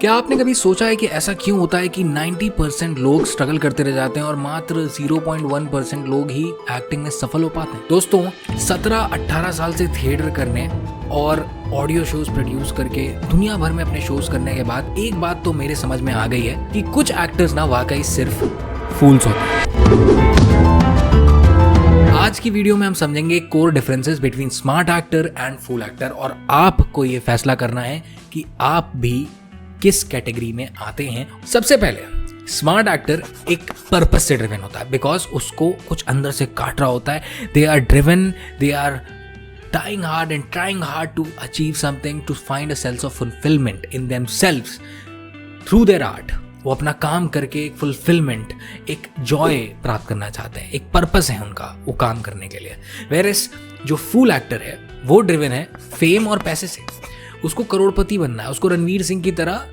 क्या आपने कभी सोचा है कि ऐसा क्यों होता है कि 90% लोग स्ट्रगल करते रह जाते हैं और मात्र 0.1% लोग ही एक्टिंग में सफल हो पाते हैं? दोस्तों, 17-18 साल से थिएटर करने और ऑडियो शोज प्रोड्यूस करके दुनिया भर में अपने शोज करने के बाद एक बात तो मेरे समझ में आ गई है कि कुछ एक्टर्स ना वाकई सिर्फ फूल्स होते हैं। आज की वीडियो में हम समझेंगे core differences between smart actor and fool actor, और आपको ये फैसला करना है कि आप भी किस कैटेगरी में आते हैं। सबसे पहले स्मार्ट एक्टर एक पर्पस से ड्रिवन होता है, बिकॉज उसको कुछ अंदर से काट रहा होता है। They are driven, they are dying hard and trying hard to achieve something, to find a sense of fulfillment in themselves through their art. वो अपना काम करके एक फुलफिलमेंट, एक जॉय प्राप्त करना चाहते हैं, एक पर्पस है उनका वो काम करने के लिए। वेयरएस जो फूल एक्टर है वो ड्रिवन है फेम और पैसे से। उसको करोड़पति बनना है, उसको रणवीर सिंह की तरह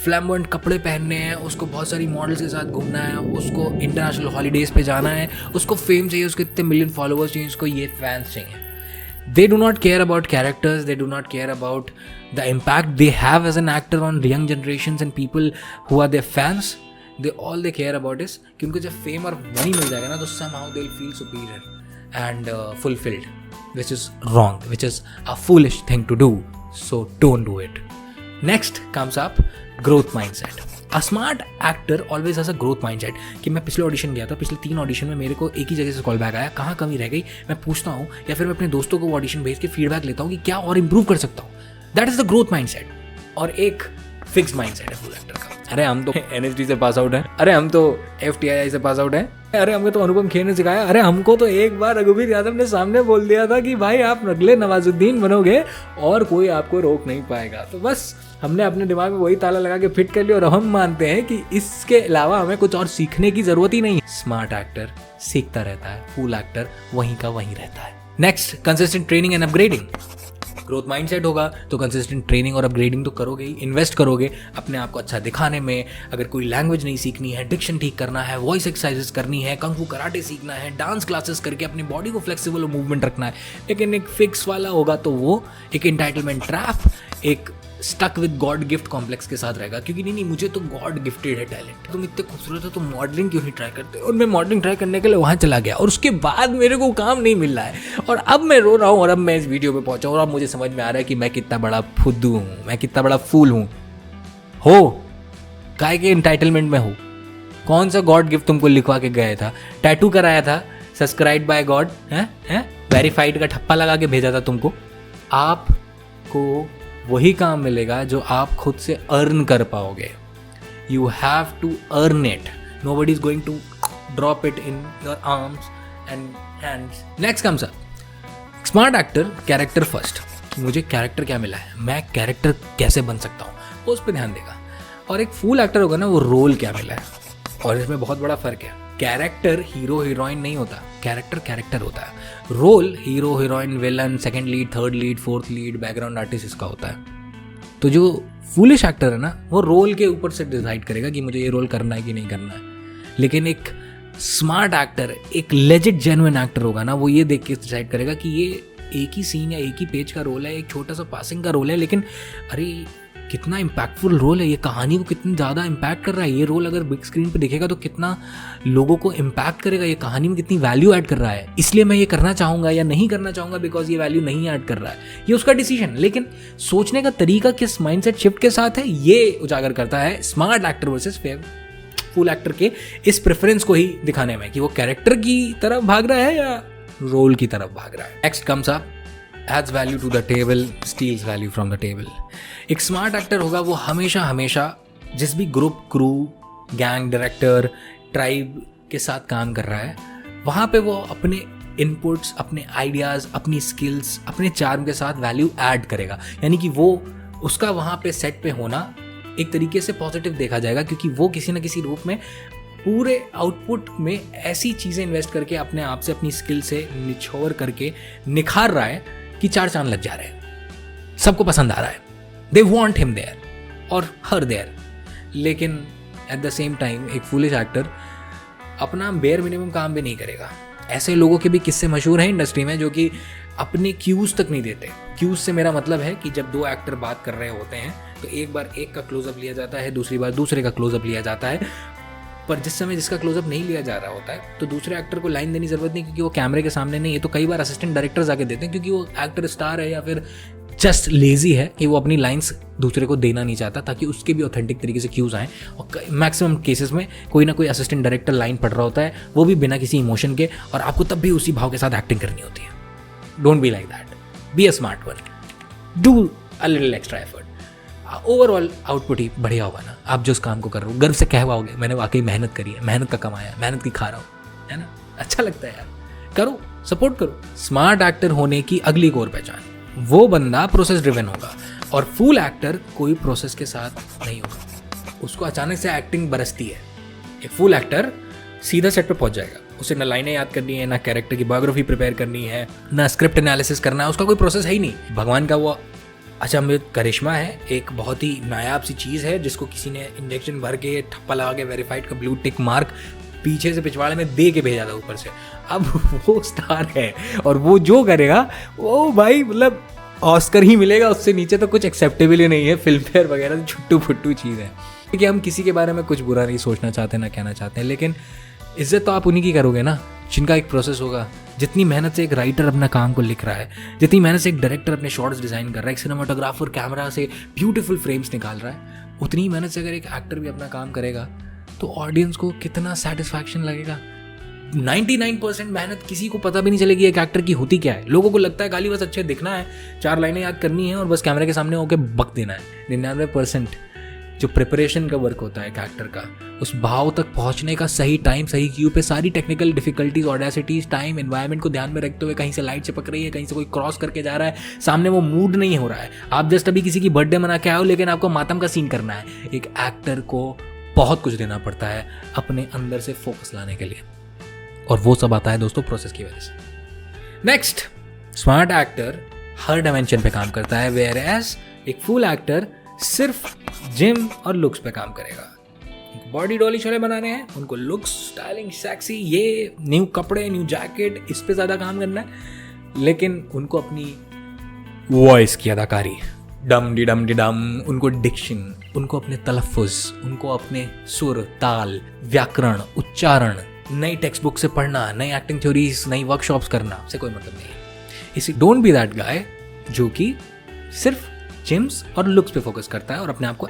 फ्लैम्बोयंट कपड़े पहनने हैं, उसको बहुत सारी मॉडल्स के साथ घूमना है, उसको इंटरनेशनल हॉलीडेज पे जाना है, उसको फेम चाहिए, उसको इतने मिलियन फॉलोअर्स चाहिए, उसको ये फैंस चाहिए। They do not care about characters, they do not care about the impact they have as an actor on young generations and people who are their fans. All they care about is कि उनको जब fame और money मिल जाएगा ना तो somehow they'll feel superior and fulfilled, which is wrong, which is a foolish thing to do. So don't do it. Next comes up growth mindset. A smart actor always has a growth mindset. कि मैं पिछले audition गया था, पिछले 3 audition में मेरे को एक ही जगह से कॉल बैक आया, कहाँ कमी रह गई मैं पूछता हूँ, या फिर मैं अपने दोस्तों को ऑडिशन भेज के फीडबैक लेता हूँ कि क्या और इम्प्रूव कर सकता हूँ। That is the growth mindset. और एक फिक्स माइंडसेट है फुल एक्टर का। अरे हम तो NSD से पास आउट है, अरे हम तो FTII से पास आउट है, अरे हमको तो अनुपम खेर ने सिखाया, अरे हमको तो एक बार रघुवीर यादव ने सामने बोल दिया था कि भाई आप अगले नवाजुद्दीन बनोगे और कोई आपको रोक नहीं पाएगा। तो बस हमने अपने दिमाग में वही ताला लगा के फिट कर लिया और हम मानते हैं कि इसके अलावा हमें कुछ और सीखने की जरूरत ही नहीं है। स्मार्ट एक्टर सीखता रहता है, फूल एक्टर वहीं का वहीं रहता है। Next, consistent training and upgrading. Growth mindset होगा तो कंसिस्टेंट ट्रेनिंग और अपग्रेडिंग तो करोगे ही, इन्वेस्ट करोगे अपने आप को अच्छा दिखाने में। अगर कोई लैंग्वेज नहीं सीखनी है, डिक्शन ठीक करना है, वॉइस एक्सरसाइजेस करनी है, कंग फू कराटे सीखना है, डांस क्लासेस करके अपनी बॉडी को फ्लेक्सिबल और मूवमेंट रखना है। लेकिन एक फिक्स वाला होगा तो वो एक एंटाइटलमेंट ट्रैप, एक stuck with god gift complex के साथ रहेगा, क्योंकि नहीं मुझे तो गॉड गिफ्टेड है टैलेंट, तुम इतने खूबसूरत हो, तुम मॉडलिंग क्यों नहीं ट्राई करते। और मैं मॉडलिंग ट्राई करने के लिए वहाँ चला गया और उसके बाद मेरे को काम नहीं मिल रहा है और अब मैं रो रहा हूँ और अब मैं इस वीडियो पे पहुँचा और अब मुझे समझ में आ रहा है कि मैं कितना बड़ा फुद्दू हूँ, मैं कितना बड़ा फूल हूँ। हो काय के एंटाइटलमेंट में हो, कौन सा गॉड गिफ्ट तुमको लिखवा के गया था, टैटू कराया था, सब्सक्राइब बाय गॉड है, वेरीफाइड का ठप्पा लगा के भेजा था तुमको। आपको वही काम मिलेगा जो आप खुद से अर्न कर पाओगे। You have to earn it, nobody is going to drop it in your arms and hands. Next comes up smart actor character first. मुझे कैरेक्टर क्या मिला है, मैं कैरेक्टर कैसे बन सकता हूँ, वो उस पर ध्यान देगा। और एक फूल एक्टर होगा ना, वो रोल क्या मिला है, और इसमें बहुत बड़ा फर्क है। कैरेक्टर हीरो हीरोइन नहीं होता, कैरेक्टर होता है। Role hero heroine villain, second lead, third lead, fourth lead, background artist इसका होता है। तो जो फूलिश एक्टर है ना, वो रोल के ऊपर से डिसाइड करेगा कि मुझे ये रोल करना है कि नहीं करना है। लेकिन एक स्मार्ट एक्टर, एक लेजिट जेन्युइन एक्टर होगा ना, वो ये देख के डिसाइड करेगा कि ये एक ही सीन या एक ही पेज का रोल है, एक छोटा सा पासिंग का रोल है, लेकिन अरे कितना इम्पैक्टफुल रोल है, ये कहानी को कितना ज़्यादा इम्पैक्ट कर रहा है, ये रोल अगर बिग स्क्रीन पे दिखेगा तो कितना लोगों को इम्पैक्ट करेगा, ये कहानी में कितनी वैल्यू ऐड कर रहा है, इसलिए मैं ये करना चाहूँगा या नहीं करना चाहूँगा बिकॉज ये वैल्यू नहीं ऐड कर रहा है। ये उसका डिसीजन। लेकिन सोचने का तरीका किस माइंडसेट शिफ्ट के साथ है, ये उजागर करता है smart actor versus full actor के इस प्रेफरेंस को ही दिखाने में कि वो कैरेक्टर की तरफ भाग रहा है या रोल की तरफ भाग रहा है। Next comes up adds value to the table, steals value from the table. एक स्मार्ट एक्टर होगा वो हमेशा जिस भी group, crew, gang, director, tribe के साथ काम कर रहा है, वहाँ पे वो अपने इनपुट्स, अपने आइडियाज़, अपनी स्किल्स, अपने चार्म के साथ वैल्यू ऐड करेगा। यानी कि वो उसका वहाँ पे सेट पे होना एक तरीके से पॉजिटिव देखा जाएगा, क्योंकि वो किसी न किसी रूप में पूरे आउटपुट में ऐसी चीज़ें इन्वेस्ट करके अपने आप से, अपनी स्किल से निछोड़ करके निखार रहा है कि 4 चांद लग जा रहे हैं, सबको पसंद आ रहा है, दे वॉन्ट हिम देयर और हर देयर। लेकिन एट द सेम टाइम एक फूलिश एक्टर अपना बेयर मिनिमम काम भी नहीं करेगा। ऐसे लोगों के भी किस्से मशहूर हैं इंडस्ट्री में जो कि अपने क्यूज तक नहीं देते। क्यूज से मेरा मतलब है कि जब 2 एक्टर बात कर रहे होते हैं तो एक बार एक का क्लोजअप लिया जाता है, दूसरी बार दूसरे का क्लोजअप लिया जाता है, पर जिस समय जिसका क्लोजअप नहीं लिया जा रहा होता है तो दूसरे एक्टर को लाइन देने की जरूरत नहीं, क्योंकि वो कैमरे के सामने नहीं है। तो कई बार असिस्टेंट डायरेक्टर्स आके देते हैं, क्योंकि वो एक्टर स्टार है या फिर जस्ट लेजी है कि वो अपनी लाइंस दूसरे को देना नहीं चाहता, ताकि उसके भी ऑथेंटिक तरीके से क्यूज आएँ। और मैक्सिमम केसेस में कोई ना कोई असिस्टेंट डायरेक्टर लाइन पढ़ रहा होता है, वो भी बिना किसी इमोशन के, और आपको तब भी उसी भाव के साथ एक्टिंग करनी होती है। Don't be like that, be a smart one, do a little extra effort. Overall output ही बढ़िया होगा ना। आप जो उस काम को कर रहे हो गर्व से कहवाओगे मैंने वाकई मेहनत करी है, मेहनत का कमाया, मेहनत की खा रहा हूँ, है ना। अच्छा लगता है यार, करो, सपोर्ट करो। स्मार्ट एक्टर होने की अगली एक और पहचान, वो बंदा प्रोसेस ड्रिवन होगा, और फूल एक्टर कोई प्रोसेस के साथ नहीं होगा। उसको अचानक से एक्टिंग बरसती है। एक फूल एक्टर सीधा सेट पे पहुंच जाएगा, उसे ना लाइनें याद करनी है, ना कैरेक्टर की बायोग्राफी प्रिपेयर करनी है, ना स्क्रिप्ट एनालिसिस करना है, उसका कोई प्रोसेस है ही नहीं। भगवान का वो अचंभित करिश्मा है, एक बहुत ही नायाब सी चीज़ है जिसको किसी ने इंजेक्शन भर के ठप्पा लगा के वेरीफाइड का ब्लू टिक मार्क पीछे से पिछवाड़े में दे के भेजा था ऊपर से। अब वो स्टार है और वो जो करेगा वो भाई मतलब ऑस्कर ही मिलेगा, उससे नीचे तो कुछ एक्सेप्टेबल ही नहीं है। फिल्म फेयर वगैरह तो छुट्टू फुट्टू चीज़ है। क्योंकि हम किसी के बारे में कुछ बुरा नहीं सोचना चाहते, ना कहना चाहते हैं, लेकिन इज्जत तो आप उन्हीं की करोगे ना जिनका एक प्रोसेस होगा। जितनी मेहनत से एक राइटर अपना काम को लिख रहा है, जितनी मेहनत से एक डायरेक्टर अपने शॉट्स डिज़ाइन कर रहा है, एक सिनेमाटोग्राफर कैमरा से ब्यूटीफुल फ्रेम्स निकाल रहा है, उतनी मेहनत से अगर एक एक्टर भी अपना काम करेगा तो ऑडियंस को कितना सेटिस्फैक्शन लगेगा। 99% मेहनत किसी को पता भी नहीं चलेगी एक एक्टर की होती क्या है। लोगों को लगता है खाली बस अच्छे दिखना है, 4 लाइनें याद करनी है और बस कैमरे के सामने होकर बक देना है। 99% जो प्रिपरेशन का वर्क होता है एक एक्टर का, उस भाव तक पहुंचने का सही टाइम, सही क्यू पे, सारी टेक्निकल डिफिकल्टीज, ऑडेसिटीज, टाइम, एनवायरनमेंट को ध्यान में रखते हुए, कहीं से लाइट चिपक रही है, कहीं से कोई क्रॉस करके जा रहा है, सामने वो मूड नहीं हो रहा है, आप जस्ट अभी किसी की बर्थडे मना के आओ लेकिन आपको मातम का सीन करना है। एक एक्टर को बहुत कुछ देना पड़ता है अपने अंदर से फोकस लाने के लिए, और वो सब आता है दोस्तों प्रोसेस की वजह से। नेक्स्ट, स्मार्ट एक्टर हर डायमेंशन पे काम करता है, वेयर एज एक फुल एक्टर सिर्फ जिम और लुक्स पे काम करेगा। बॉडी डॉली शोले बनाने हैं, उनको लुक्स, स्टाइलिंग, सेक्सी, ये न्यू कपड़े, न्यू जैकेट, इस पे ज़्यादा काम करना है। लेकिन उनको अपनी वॉइस की अदाकारी, डम डी डम, उनको डिक्शन, उनको अपने तलफ़ुज़, उनको अपने सुर, ताल, व्याकरण, उच्चारण, नई टेक्स्ट बुक से पढ़ना, नई एक्टिंग थ्योरीज, नई वर्कशॉप्स करना से कोई मतलब नहीं है। इसी डोंट बी दैट गाय जो कि सिर्फ जिम्स और लुक्स पे फोकस करता है और अपने आप को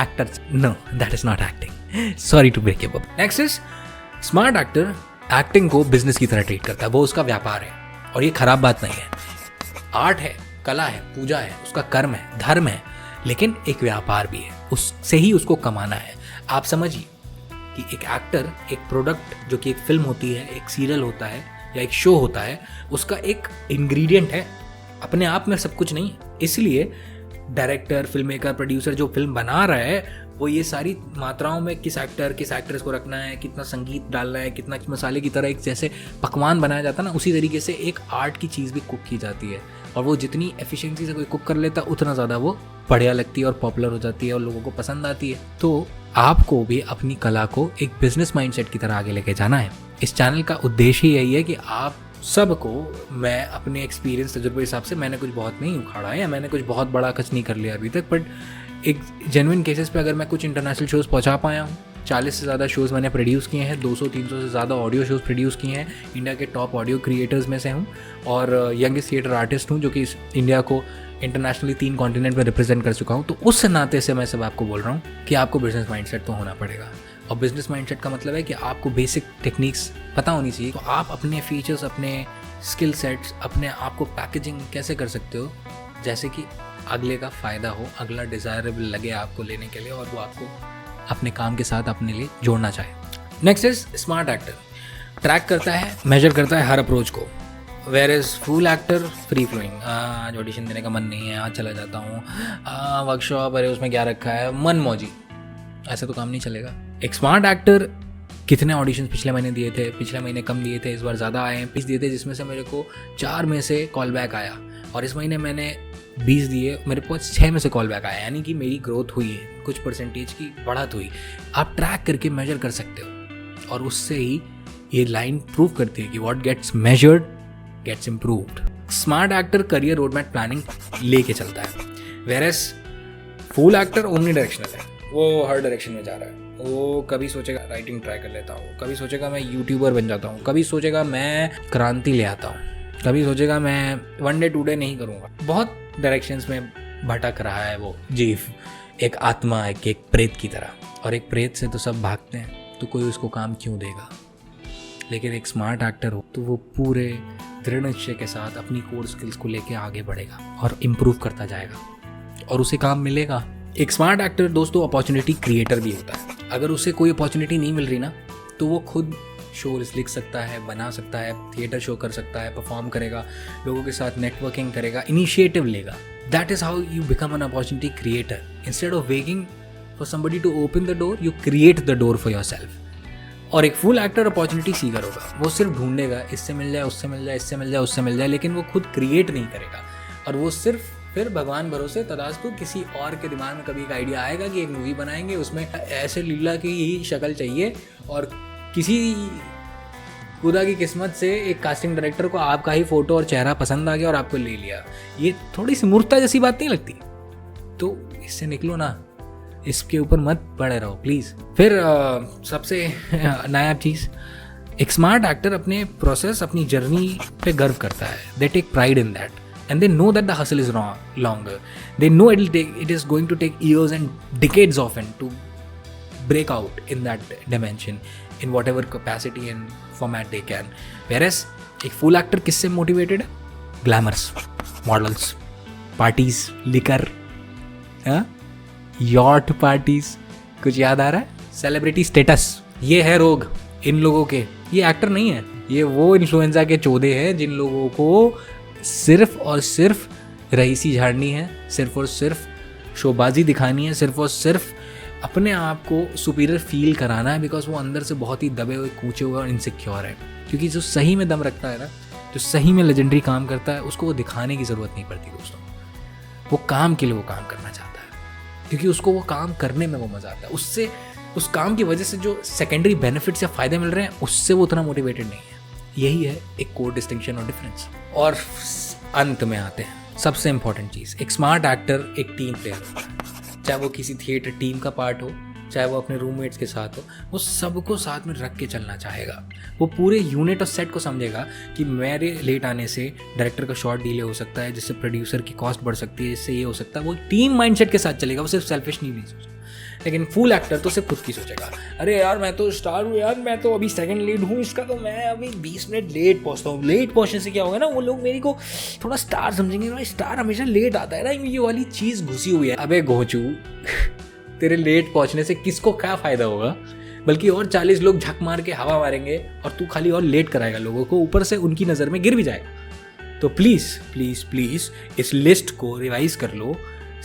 actor, no, that is not acting, sorry to break you up. Next is smart actor acting को बिजनेस की तरह ट्रीट करता है, वो उसका व्यापार है, और ये खराब बात नहीं है। आर्ट है, कला है, पूजा है, उसका कर्म है, धर्म है, लेकिन एक व्यापार भी है, उससे ही उसको कमाना है। आप समझिए कि एक एक्टर एक प्रोडक्ट जो कि एक फिल्म होती है, एक सीरियल होता है या एक शो होता है, उसका एक इंग्रेडिएंट है, अपने आप में सब कुछ नहीं। इसलिए डायरेक्टर, फिल्म मेकर, प्रोड्यूसर जो फिल्म बना रहा है वो ये सारी मात्राओं में किस एक्टर, किस एक्ट्रेस को रखना है, कितना संगीत डालना है, कितना मसाले की तरह एक जैसे पकवान बनाया जाता है ना, उसी तरीके से एक आर्ट की चीज़ भी कुक की जाती है। और वो जितनी एफिशिएंसी से कोई कुक कर लेता है उतना ज़्यादा वो बढ़िया लगती है और पॉपुलर हो जाती है और लोगों को पसंद आती है। तो आपको भी अपनी कला को एक बिजनेस माइंडसेट की तरह आगे लेके जाना है। इस चैनल का उद्देश्य ही यही है कि आप सबको, मैं अपने एक्सपीरियंस तजुर्बे हिसाब से, मैंने कुछ बहुत नहीं उखाड़ा है या मैंने कुछ बहुत बड़ा कुछ नहीं कर लिया अभी तक, बट एक जेन्युइन केसेस पे अगर मैं कुछ इंटरनेशनल शोज़ पहुंचा पाया हूँ, 40 से ज़्यादा शोज़ मैंने प्रोड्यूस किए हैं, 200-300 से ज़्यादा ऑडियो शोज़ प्रोड्यूस किए हैं, इंडिया के टॉप ऑडियो क्रिएटर्स में से हूँ और यंगेस्ट थिएटर आर्टिस्ट हूँ जो कि इंडिया को इंटरनेशनली 3 कॉन्टिनेंट में रिप्रेजेंट कर चुका हूँ। तो उस नाते से मैं सब आपको बोल रहा हूँ कि आपको बिजनेस माइंडसेट तो होना पड़ेगा। और बिजनेस माइंडसेट का मतलब है कि आपको बेसिक टेक्निक्स पता होनी चाहिए। तो आप अपने फीचर्स, अपने स्किल सेट्स, अपने आप को पैकेजिंग कैसे कर सकते हो जैसे कि अगले का फ़ायदा हो, अगला डिज़ायरेबल लगे आपको लेने के लिए और वो आपको अपने काम के साथ अपने लिए जोड़ना चाहे। Next is smart actor track करता है, मेजर करता है हर अप्रोच को, where is full actor free flowing. आज ऑडिशन देने का मन नहीं है, आज चला जाता हूँ, वर्कशॉप, अरे उसमें क्या रखा है, मन मौजी, ऐसे तो काम नहीं चलेगा। एक स्मार्ट एक्टर कितने ऑडिशन पिछले महीने दिए थे, पिछले महीने कम दिए थे, इस बार ज़्यादा आए हैं, 20 दिए थे, जिसमें से मेरे को 4 में से कॉल बैक आया, और इस महीने मैंने 20 दिए, मेरे पास 6 में से कॉल बैक आया, यानी कि मेरी ग्रोथ हुई है, कुछ परसेंटेज की बढ़त हुई। आप ट्रैक करके मेजर कर सकते हो और उससे ही ये लाइन प्रूव करती है कि what gets measured gets improved. Smart actor career road map planning लेके चलता है, whereas full actor omnidirectional है, वो हर डायरेक्शन में जा रहा है। वो कभी सोचेगा राइटिंग ट्राई कर लेता हूँ, कभी सोचेगा मैं यूट्यूबर बन जाता हूँ, कभी सोचेगा मैं क्रांति ले आता हूँ, कभी सोचेगा मैं 1 डे 2 डे नहीं करूँगा। बहुत डायरेक्शंस में भटक रहा है वो जीव, एक आत्मा, एक प्रेत की तरह। और एक प्रेत से तो सब भागते हैं, तो कोई उसको काम क्यों देगा। लेकिन एक स्मार्ट एक्टर हो तो वो पूरे दृढ़ निश्चय के साथ अपनी कोर स्किल्स को लेके आगे बढ़ेगा और इम्प्रूव करता जाएगा और उसे काम मिलेगा। एक स्मार्ट एक्टर दोस्तों अपॉर्चुनिटी क्रिएटर भी होता है। अगर उसे कोई अपॉर्चुनिटी नहीं मिल रही ना, तो वो खुद शोज लिख सकता है, बना सकता है, थिएटर शो कर सकता है, परफॉर्म करेगा, लोगों के साथ नेटवर्किंग करेगा, इनिशिएटिव लेगा। That is how you become an opportunity creator. Instead of waiting for somebody to open the door, you create the door for yourself. और एक फुल एक्टर अपॉर्चुनिटी सीकर होगा, वो सिर्फ ढूंढेगा, इससे मिल जाए, उससे मिल जाए, इससे मिल जाए, उससे मिल जाए, लेकिन वो खुद क्रिएट नहीं करेगा। और वो सिर्फ फिर भगवान भरोसे तदास्तु किसी और के दिमाग में कभी एक आइडिया आएगा कि एक मूवी बनाएंगे, उसमें ऐसे लीला की ही शक्ल चाहिए, और किसी खुदा की किस्मत से एक कास्टिंग डायरेक्टर को आपका ही फोटो और चेहरा पसंद आ गया और आपको ले लिया। ये थोड़ी सी मूर्खता जैसी बात नहीं लगती? तो इससे निकलो ना, इसके ऊपर मत पड़े रहो प्लीज़। फिर सबसे नायाब चीज़, एक स्मार्ट एक्टर अपने प्रोसेस, अपनी जर्नी पे गर्व करता है। They take pride in that and they know that the hustle is longer. They know it is going to take years and decades often to break out in that dimension in whatever capacity and format they can. Whereas एक full actor किससे motivated है? Glamours, models, parties, liquor, yacht parties, कुछ याद आ रहा है? Celebrity status, ये है रोग इन लोगों के। ये एक्टर नहीं है, ये वो इन्फ्लुएंजा के चौदे हैं जिन लोगों को सिर्फ और सिर्फ रईसी झाड़नी है, सिर्फ और सिर्फ शोबाजी दिखानी है, सिर्फ और सिर्फ अपने आप को सुपीरियर फील कराना है, बिकॉज वो अंदर से बहुत ही दबे हुए, कूचे हुए और इनसिक्योर है। क्योंकि जो सही में दम रखता है ना, जो सही में लेजेंडरी काम करता है, उसको वो दिखाने की ज़रूरत नहीं पड़ती दोस्तों। वो काम के लिए वो काम करना चाहता है, क्योंकि उसको वो काम करने में वो मज़ा आता है। उससे उस काम की वजह से जो सेकेंडरी बेनिफिट्स या फ़ायदे मिल रहे हैं, उससे वो उतना मोटिवेटेड नहीं है। यही है एक कोर डिस्टिंक्शन और डिफरेंस। और अंत में आते हैं सबसे इंपॉर्टेंट चीज़, एक स्मार्ट एक्टर एक टीम प्लेयर होता है। चाहे वो किसी थिएटर टीम का पार्ट हो, चाहे वो अपने रूममेट्स के साथ हो, वो सबको साथ में रख के चलना चाहेगा। वो पूरे यूनिट और सेट को समझेगा कि मेरे लेट आने से डायरेक्टर का शॉट डिले हो सकता है, जिससे प्रोड्यूसर की कॉस्ट बढ़ सकती है, जिससे ये हो सकता है। वो टीम माइंडसेट के साथ चलेगा, वो सिर्फ सेल्फिश नहीं सोचेगा। लेकिन फुल एक्टर तो सिर्फ खुद की सोचेगा, अरे यार मैं तो स्टार हूँ यार, मैं तो अभी सेकंड लीड हूँ इसका, तो मैं अभी 20 मिनट लेट पहुँचता हूँ। लेट पहुँचने से क्या होगा ना, वो लोग मेरे को थोड़ा स्टार समझेंगे, भाई स्टार हमेशा लेट आता है ना, ये वाली चीज़ घुसी हुई है। अबे घोंचू तेरे लेट पहुँचने से किसको क्या फ़ायदा होगा? बल्कि और 40 लोग झक मार के हवा मारेंगे और तू खाली और लेट कराएगा लोगों को, ऊपर से उनकी नज़र में गिर भी जाएगा। तो प्लीज़ प्लीज़ प्लीज़ इस लिस्ट को रिवाइज कर लो।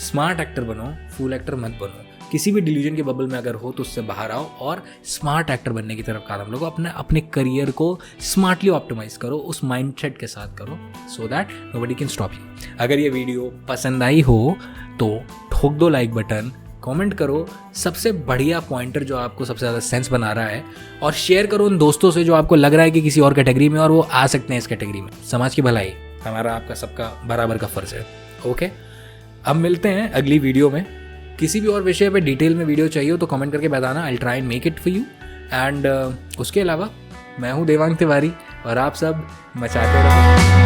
स्मार्ट एक्टर बनो, फुल एक्टर मत बनो। किसी भी डिल्यूजन के बबल में अगर हो तो उससे बाहर आओ और स्मार्ट एक्टर बनने की तरफ कदम लो। अपने करियर को स्मार्टली ऑप्टिमाइज करो, उस माइंडसेट के साथ करो, so that nobody can stop you. अगर ये वीडियो पसंद आई हो तो ठोक दो लाइक बटन, कमेंट करो सबसे बढ़िया पॉइंटर जो आपको सबसे ज़्यादा सेंस बना रहा है, और शेयर करो उन दोस्तों से जो आपको लग रहा है कि किसी और कैटेगरी में और वो आ सकते हैं इस कैटेगरी में। समाज की भलाई हमारा आपका सबका बराबर का फर्ज है। ओके, अब मिलते हैं अगली वीडियो में। किसी भी और विषय पे डिटेल में वीडियो चाहिए हो तो कमेंट करके बताना, I will try and make it for you. And उसके अलावा मैं हूँ देवांग तिवारी और आप सब मचाते रहो।